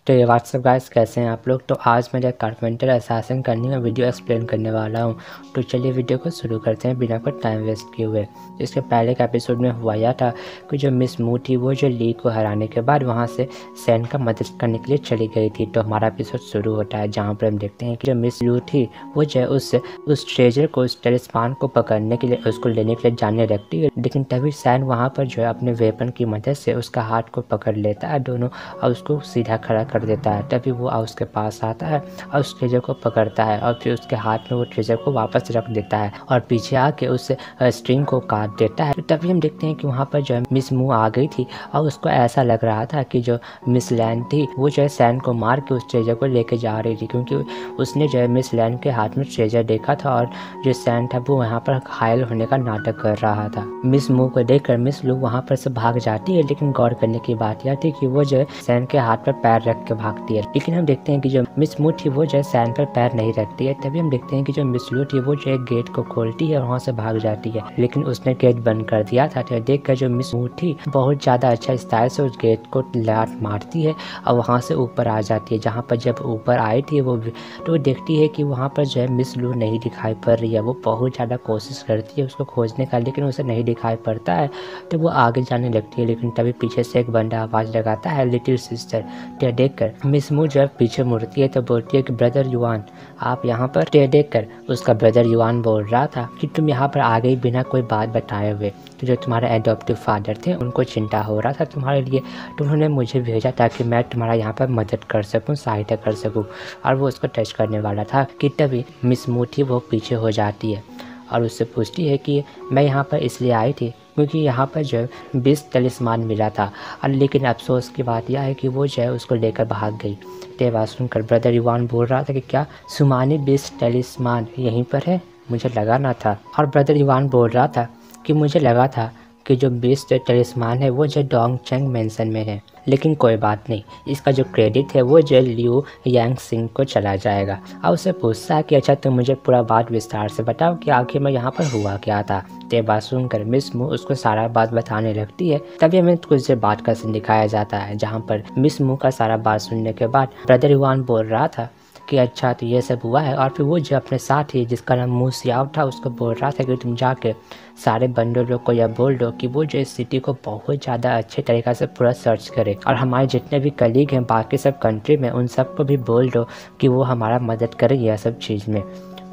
तो ये WhatsApp guys, कैसे हैं आप लोग। तो आज मैं कारपेंटर असैसिन करनी में वीडियो एक्सप्लेन करने वाला हूं। तो चलिए वीडियो को शुरू करते हैं बिना कोई टाइम वेस्ट किए हुए। इसके पहले के एपिसोड में हुआ यह था कि जो मिस मू थी वो जो ली को हराने के बाद वहां से सैन का मदद करने के लिए चली गई थी। तो हमारा एपिसोड शुरू होता है जहाँ पर हम देखते हैं कि जो मिस लू थी वो जो उस ट्रेजर को, उस टेलिस्मान को पकड़ने के लिए, उसको लेने के लिए जाने लगती है। लेकिन तभी सैन वहाँ पर जो है अपने वेपन की मदद से उसका हाथ को पकड़ लेता है दोनों और उसको सीधा खड़ा कर देता है। तभी वो उसके पास आता है और उस ट्रेजर को पकड़ता है और फिर उसके हाथ में वो ट्रेजर को वापस रख देता है और पीछे आके उस स्ट्रिंग को काट देता है। तो तभी हम देखते हैं कि वहाँ पर जो है मिस मू आ गई थी और उसको ऐसा लग रहा था कि जो मिस लैन थी वो जो है सैन को मार के उस ट्रेजर को लेके जा रही थी, क्योंकि उसने जो है मिस लैन के हाथ में ट्रेजर देखा था और जो सैन था वो वहाँ पर घायल होने का नाटक कर रहा था। मिस मू को देखकर मिस लू वहाँ पर से भाग जाती है, लेकिन गौर करने की बात यह थी कि वो जो है सैन के हाथ पर पैर रख के भागती है। लेकिन हम देखते हैं कि जो मिस मू थी वो जो है सैन पर पैर नहीं रखती है। तभी हम देखते हैं कि जो मिस लू थी वो जो है गेट को खोलती है और वहाँ से भाग जाती है, लेकिन उसने गेट बंद कर दिया था। तो देख कर जो मिस मू थी बहुत ज़्यादा अच्छा स्टाइल से उस गेट को लात मारती है और वहाँ से ऊपर आ जाती है। जहाँ पर जब ऊपर आई थी वो तो देखती है कि वहाँ पर जो है मिस लू नहीं दिखाई पड़ रही है। वो बहुत ज़्यादा कोशिश करती है उसको खोजने का, लेकिन उसे नहीं दिखाई पड़ता है। तो वो आगे जाने लगती है, लेकिन तभी पीछे से एक बंदा आवाज़ लगाता है, लिटिल सिस्टर। तो देखकर मिस मू जब पीछे मुड़ती है तो बोलती है कि ब्रदर युआन आप यहाँ पर। तो देखकर उसका ब्रदर युआन बोल रहा था कि तुम यहाँ पर आ गई बिना कोई बात बताए हुए। तो जो तुम्हारे एडॉप्टिव फादर थे उनको चिंता हो रहा था तुम्हारे लिए, तो उन्होंने मुझे भेजा ताकि मैं तुम्हारा यहाँ पर मदद कर सकूँ, सहायता कर सकूँ। और वो उसको टच करने वाला था कि तभी मिस मू थी वो पीछे हो जाती है और उससे पूछती है कि मैं यहाँ पर इसलिए आई थी क्योंकि यहाँ पर जो 20 तलिस्मान मिला था, और लेकिन अफसोस की बात यह है कि वो जो है उसको लेकर भाग गई। तो बात सुनकर ब्रदर युआन बोल रहा था कि क्या सुमानी 20 तलिस्मान यहीं पर है, मुझे लगा ना था। और ब्रदर युआन बोल रहा था कि मुझे लगा था कि जो 20 तलिस्मान है वो जो डोंग चैंग मेंशन में है, लेकिन कोई बात नहीं, इसका जो क्रेडिट है वो जो लियू यांग सिंह को चला जाएगा। और उससे पूछता है कि अच्छा तुम मुझे पूरा बात विस्तार से बताओ कि आखिर में यहाँ पर हुआ क्या था। तो बात सुनकर मिस मू उसको सारा बात बताने लगती है। तभी हमें कुछ देर बाद का सीन दिखाया जाता है जहाँ पर मिस मू का सारा बात सुनने के बाद ब्रदर युआन बोल रहा था कि अच्छा तो ये सब हुआ है। और फिर वो जो अपने साथ ही जिसका नाम मू सियाओ था उसको बोल रहा था कि तुम जाके सारे बंदर लोग को यह बोल दो कि वो जो इस सिटी को बहुत ज़्यादा अच्छे तरीक़े से पूरा सर्च करे, और हमारे जितने भी कलीग हैं बाकी सब कंट्री में उन सबको भी बोल दो कि वो हमारा मदद करें यह सब चीज़ में।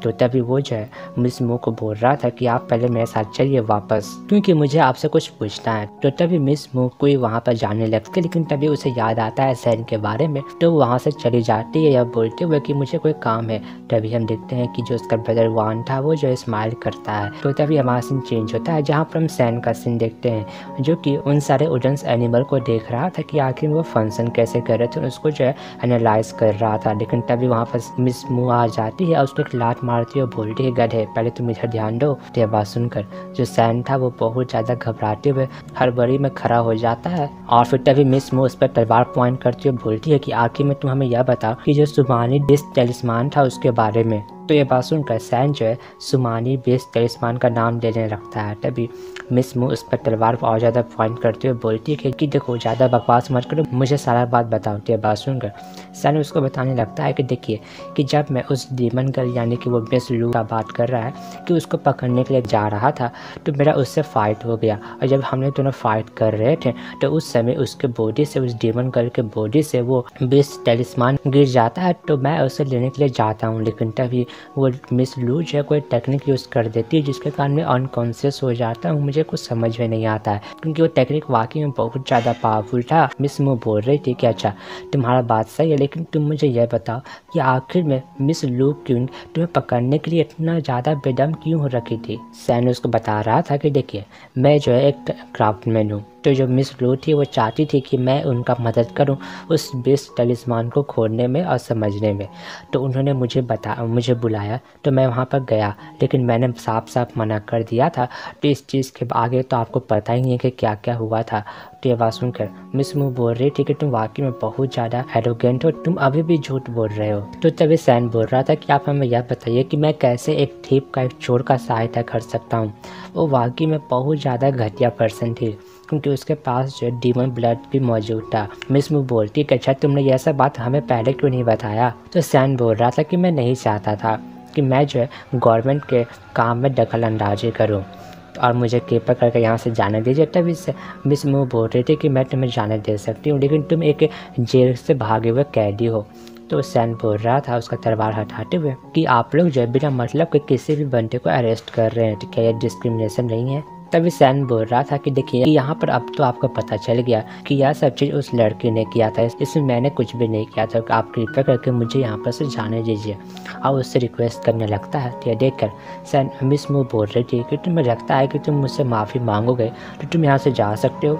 तो तभी वो जो है मिस मू को बोल रहा था कि आप पहले मेरे साथ चलिए वापस, क्योंकि मुझे आपसे कुछ पूछना है। तो तभी मिस मू कोई वहाँ पर जाने लगती है, लेकिन तभी उसे याद आता है सैन के बारे में। तो वहाँ से चली जाती है या बोलते हुए कि मुझे कोई काम है। तभी हम देखते हैं कि जो उसका ब्रदर वान था वो जो स्माइल करता है। तो तभी हमारा सीन चेंज होता है जहाँ पर हम सैन का सीन देखते हैं, जो कि उन सारे उडेंस एनिमल को देख रहा था कि आखिर वो फंक्शन कैसे कर रहे थे, उसको जो है एनालाइज कर रहा था। लेकिन तभी वहाँ पर मिस मू आ जाती है और उसको एक लात मारती है, बोलती है गधे पहले तुम इधर ध्यान दो। तो यह बात सुनकर जो सैन था वो बहुत ज़्यादा घबराते हुए हड़बड़ी में खड़ा हो जाता है। और फिर तभी मिस मू उस पर तलवार पॉइंट करती हुए बोलती है कि आखिर में तुम हमें यह बताओ कि जो सुमानी 20 तलिस्मान था उसके बारे में। तो ये बात सुनकर सैन जो है सुमानी 20 तलिस्मान का नाम लेने लगता है। तभी मिस मू उस पर तलवार और ज़्यादा पॉइंट करते हुए बोलती है कि देखो ज़्यादा बकवास मत करो, मुझे सारा बात बताओ। तो ये बात सुनकर सैन उसको बताने लगता है कि देखिए कि जब मैं उस डीमन गर्ल यानी कि वो मिस लू का बात कर रहा है कि उसको पकड़ने के लिए जा रहा था, तो मेरा उससे फाइट हो गया। और जब हमने दोनों फाइट कर रहे थे तो उस समय उसके बॉडी से, उस डीमन गर्ल के बॉडी से वो 20 तलिस्मान गिर जाता है। तो मैं उसे लेने के लिए जाता हूँ, लेकिन तभी वो मिस लू जो है कोई टेक्निक यूज़ कर देती है जिसके कारण मैं अनकॉन्शियस हो जाता हूँ। मुझे कुछ समझ में नहीं आता है क्योंकि वो टेक्निक वाकई में बहुत ज़्यादा पावरफुल था। मिस मू बोल रही थी कि अच्छा तुम्हारा बात सही है, लेकिन तुम मुझे यह बताओ कि आखिर में मिस लू क्यों तुम्हें पकड़ने के लिए इतना ज़्यादा बेदम क्यों हो रखी थी। सैन उसको बता रहा था कि देखिए मैं जो है एक क्राफ्टमैन हूँ, तो जो मिस लू थी वो चाहती थी कि मैं उनका मदद करूं उस 20 तलिस्मान को खोजने में और समझने में। तो उन्होंने मुझे बुलाया तो मैं वहां पर गया, लेकिन मैंने साफ साफ मना कर दिया था। तो इस चीज़ के आगे तो आपको पता ही है कि क्या क्या हुआ था। तो ये बात सुनकर मिस मू बोल रही थी कि तुम वाकई में बहुत ज़्यादा एरोगेंट हो, तुम अभी भी झूठ बोल रहे हो। तो तभी सैन बोल रहा था कि आप हमें यह बताइए कि मैं कैसे एक थीप का, एक चोर का सहायता कर सकता हूँ। वो वाकई में बहुत ज़्यादा घटिया पर्सन थी, क्योंकि उसके पास जो डीमन ब्लड भी मौजूद था। मिस मू बोलती कि अच्छा तुमने यह सब बात हमें पहले क्यों नहीं बताया। तो सैन बोल रहा था कि मैं नहीं चाहता था कि मैं जो है गवर्नमेंट के काम में दखल अंदाजी करूँ और मुझे कृपा करके यहाँ से जाने दीजिए। तभी से मिस मू बोल रही थी कि मैं तुम्हें जाने दे सकती हूँ, लेकिन तुम एक जेल से भागे हुए कैदी हो। तो सैन बोल रहा था उसका तलवार हटाते हुए कि आप लोग जो है बिना मतलब के किसी भी बंदे को अरेस्ट कर रहे हैं, तो क्या यह डिस्क्रिमिनेशन नहीं है। तभी सैन बोल रहा था कि देखिए यहाँ पर अब तो आपको पता चल गया कि यह सब चीज़ उस लड़की ने किया था, इसमें मैंने कुछ भी नहीं किया था। आप कृपया करके मुझे यहाँ पर से जाने दीजिए। और उससे रिक्वेस्ट करने लगता है। तो यह देखकर सैन मिस मू बोल रही थी कि तुम्हें लगता है कि तुम मुझसे माफ़ी मांगोगे तो तुम यहाँ से जा सकते हो।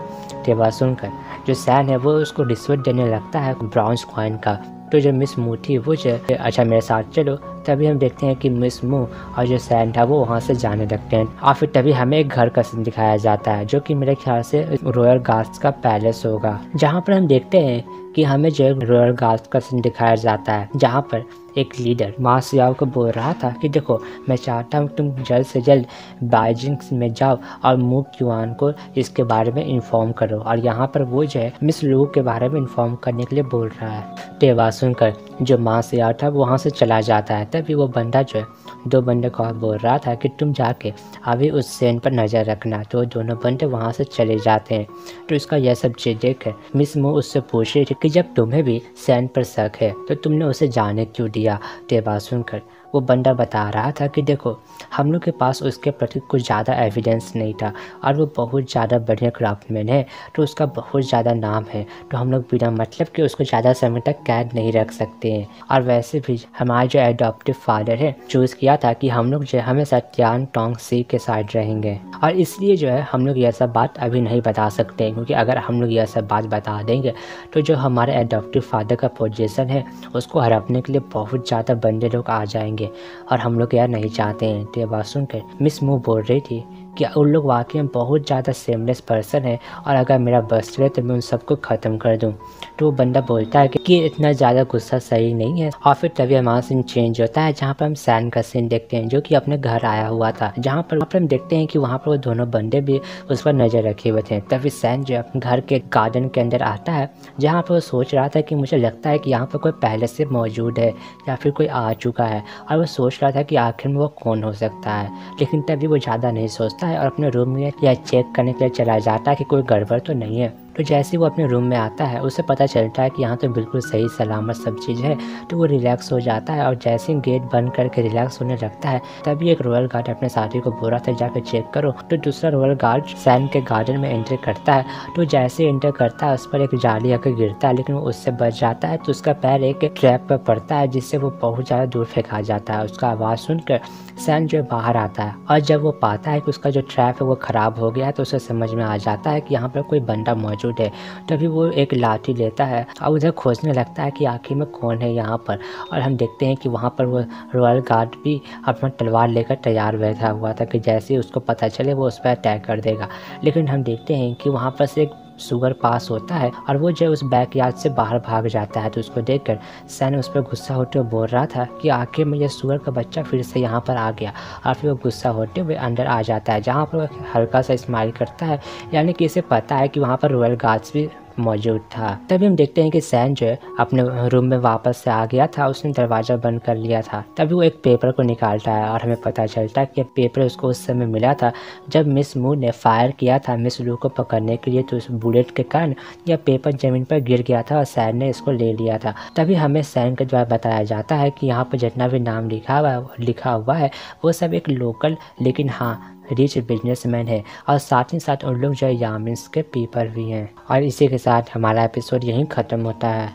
तो बात सुनकर जो सैन है वो उसको रिश्वत देने लगता है ब्राउन्स कॉइन का। तो जो मिस मू थी वो जो अच्छा मेरे साथ चलो। तभी हम देखते हैं कि मिस मू और जो सैन था वो वहाँ से जाने लगते हैं और फिर तभी हमें एक घर का सीन दिखाया जाता है जो कि मेरे ख्याल से रॉयल गार्ड्स का पैलेस होगा, जहाँ पर हम देखते हैं कि हमें जो रॉयल गार्ड्स का सीन दिखाया जाता है, जहाँ पर एक लीडर मा सियाओ को बोल रहा था कि देखो मैं चाहता हूँ तुम जल्द से जल्द बाइजिंग में जाओ और मू क्यूआन को इसके बारे में इन्फॉर्म करो। और यहाँ पर वो जो है मिस लू के बारे में इन्फॉर्म करने के लिए बोल रहा है। तो बात सुनकर जो मा सियाओ था वो वहाँ से चला जाता है। तभी वो बंदा जो है दो बंदे को बोल रहा था कि तुम जाके अभी उस सैन पर नज़र रखना। तो दोनों बंदे वहाँ से चले जाते हैं। तो इसका यह सब चीज़ देखकर मिस मू उससे पूछ रही थी कि जब तुम्हें भी सैन पर शक है तो तुमने उसे जाने क्यों दिया। तो बात सुनकर वो बंदा बता रहा था कि देखो हम लोग के पास उसके प्रति कुछ ज़्यादा एविडेंस नहीं था और वो बहुत ज़्यादा बढ़िया क्राफ्टमैन है, तो उसका बहुत ज़्यादा नाम है, तो हम लोग बिना मतलब कि उसको ज़्यादा समय तक कैद नहीं रख सकते हैं। और वैसे भी हमारा जो एडॉप्टिव फादर है चूज़ किया था कि हम लोग जो है हमेशा त्यान टोंग सी के साइड रहेंगे, और इसलिए जो है हम लोग यह सब बात अभी नहीं बता सकते, क्योंकि अगर हम लोग यह सब बात बता देंगे तो जो हमारे एडॉप्टिव फादर का पोजीशन है उसको हड़पने के लिए बहुत ज़्यादा बंदे लोग आ जाएंगे और हम लोग यार नहीं चाहते हैं। तो ये बात सुनकर मिस मू बोल रही थी कि उन लोग वाकई में बहुत ज़्यादा सेमलेस पर्सन है और अगर मेरा बस चले तो मैं उन सबको ख़त्म कर दूं। तो वो बंदा बोलता है कि इतना ज़्यादा गुस्सा सही नहीं है। और फिर तभी हमारा सीन चेंज होता है, जहाँ पर हम सैन का सीन देखते हैं जो कि अपने घर आया हुआ था, जहाँ पर हम देखते हैं कि वहाँ पर वो दोनों बंदे भी उस पर नज़र रखे हुए थे। तभी सैन जो अपने घर के गार्डन के अंदर आता है, जहाँ पर वो सोच रहा था कि मुझे लगता है कि यहाँ पर कोई पहले से मौजूद है या फिर कोई आ चुका है, और वो सोच रहा था कि आखिर में वो कौन हो सकता है। लेकिन तभी वो ज़्यादा नहीं सोचता है और अपने रूम में या चेक करने के लिए चला जाता है कि कोई गड़बड़ तो नहीं है। तो जैसे ही वो अपने रूम में आता है उसे पता चलता है कि यहाँ तो बिल्कुल सही सलामत सब चीज़ है, तो वो रिलैक्स हो जाता है और जैसे ही गेट बंद करके रिलैक्स होने लगता है तभी एक रॉयल गार्ड अपने साथी को बोल रहा था जाकर चेक करो। तो दूसरा रॉयल गार्ड सैन के गार्डन में एंटर करता है, तो जैसे एंटर करता है उस पर एक जाली आकर गिरता है, लेकिन वो उससे बच जाता है। तो उसका पैर एक ट्रैप पर पड़ता है जिससे वो बहुत ज़्यादा दूर फेंका जाता है। उसका आवाज़ सुनकर सैन जो बाहर आता है और जब वो पाता है कि उसका जो ट्रैप है वो ख़राब हो गया है तो उसे समझ में आ जाता है कि यहाँ पर कोई बंदा मौजूद है। तभी वो एक लाठी लेता है और उधर खोजने लगता है कि आखिर में कौन है यहाँ पर। और हम देखते हैं कि वहाँ पर वो रॉयल गार्ड भी अपना तलवार लेकर तैयार बैठा हुआ था कि जैसे ही उसको पता चले वो उस पर अटैक कर देगा। लेकिन हम देखते हैं कि वहाँ पर से एक सुगर पास होता है और वो जो उस बैकयार्ड से बाहर भाग जाता है। तो उसको देखकर सैन उस पर गुस्सा होते हुए बोल रहा था कि आखिर में ये सुगर का बच्चा फिर से यहाँ पर आ गया। और फिर वो गुस्सा होते हुए अंदर आ जाता है, जहाँ पर वो हल्का सा स्माइल करता है, यानी कि इसे पता है कि वहाँ पर रॉयल गार्ड्स भी मौजूद था। तभी हम देखते हैं कि सैन जो है अपने रूम में वापस से आ गया था, उसने दरवाज़ा बंद कर लिया था। तभी वो एक पेपर को निकालता है और हमें पता चलता है कि पेपर उसको उस समय मिला था जब मिस मू ने फायर किया था मिस लू को पकड़ने के लिए। तो उस बुलेट के कारण यह पेपर ज़मीन पर गिर गया था और सैन ने इसको ले लिया था। तभी हमें सैन के द्वारा बताया जाता है कि यहाँ पर जितना भी नाम लिखा हुआ है वो सब एक लोकल लेकिन हाँ रिच बिजनेसमैन है, और साथ ही साथ उन लोग जो यामिन्स के पीपल भी हैं। और इसी के साथ हमारा एपिसोड यहीं ख़त्म होता है।